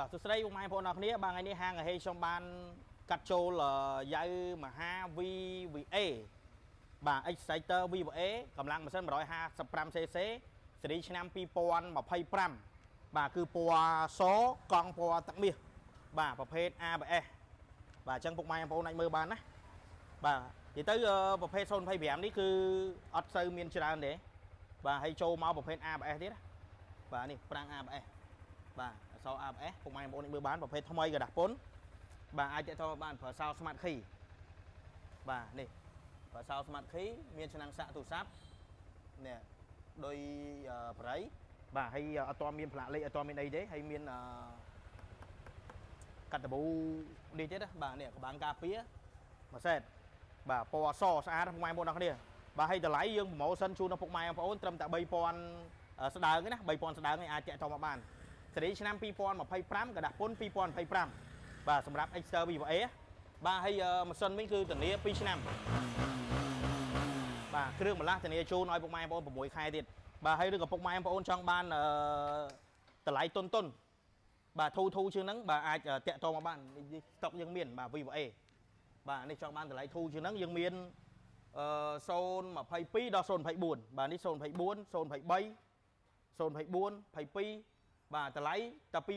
តោះសួស្តីបងប្អូនអរគ្នាបាទថ្ងៃនេះហាងហេខ្ញុំបានកាត់ចូលយ៉ៅមហា VVA បាទ Exciter VVA កម្លាំងម៉ាស៊ីន 155cc ស៊េរីឆ្នាំ 2025 បាទគឺពណ៌សកង់ពណ៌ទឹកមាសបាទប្រភេទ ABS បាទអញ្ចឹងពុកម៉ែបងប្អូនអាចមើលបានណាបាទនិយាយទៅប្រភេទ025នេះគឺអត់សូវមានច្រើនទេបាទហើយចូលមកប្រភេទ ABS ទៀតណាបាទនេះប្រាំង ABS បាទអក្សរ ABS ពុកម៉ែបងប្អូនមើលបានប្រភេទថ្មីกระดาษពុនបាទអាចទាក់ទងបានប្រើសោ Smart Key បាទនេះប្រើសោ Smart Key មានឆ្នាំងសាក់ទូរស័ព្ទនេះដោយបរិយបាទហើយអត់ទាន់មានផ្លាកលេខអត់ទាន់មានអីទេហើយមានកាត់តាប៊ូនេះទៀតណាបាទនេះក្បាំងការពារមួយសេតបាទពណ៌សស្អាតពុកម៉ែបងប្អូនអរគ្នាបាទហើយតម្លៃយើងប្រម៉ូសិនជូនដល់ពុកម៉ែបងប្អូនត្រឹមតែ 3000 ស្ដើងទេណា 3000 ស្ដើងឯងអាចទាក់ទងមកបានស៊េរីឆ្នាំ 2025 กระดาษពុន 2025 បាទសម្រាប់ Exciter VVA បាទហើយម៉ាស៊ីនវិញគឺធានា 2 ឆ្នាំបាទគ្រឿងបន្លាស់ធានាជូនឲ្យពុកម៉ែបងប្អូន 6 ខែទៀតបាទហើយឬក៏ពុកម៉ែបងប្អូនចង់បានតម្លៃតុនបាទធូជាងហ្នឹងបាទអាចតាក់ទងមកបានស្តុកយើងមានបាទ VVA បាទនេះចង់បានតម្លៃធូជាងហ្នឹងយើងមាន022ដល់024បាទនេះ024 023 024 22បាទតម្លៃតែ2000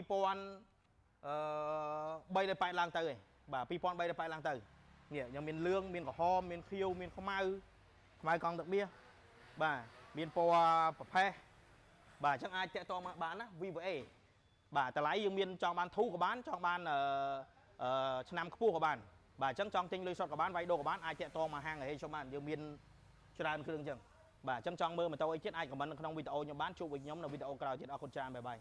3.8ឡើងទៅឯងបាទ2380ឡើងទៅនេះយើងមានលឿងមានក្រហមមានខៀវមានខ្មៅកង់ទឹកមាសបាទមានពណ៌ប្រផេះបាទអញ្ចឹងអាចតាក់ទងមកបានណា VVA បាទតម្លៃយើងមានចង់បានធូក៏បានចង់បានឆ្នាំខ្ពស់ក៏បានបាទអញ្ចឹងចង់ទិញលុយសុទ្ធក៏បានវាយដូរក៏បានអាចតាក់ទងមកហាងហេខ្ញុំបានយើងមានច្រើនគ្រឿងអញ្ចឹងបាទអញ្ចឹងចង់មើលម៉ូតូអីទៀតអាចខមមិននៅក្នុងវីដេអូខ្ញុំបានជួបvớiខ្ញុំនៅវីដេអូក្រោយទៀតអរគុណច្រើនបាយបាយ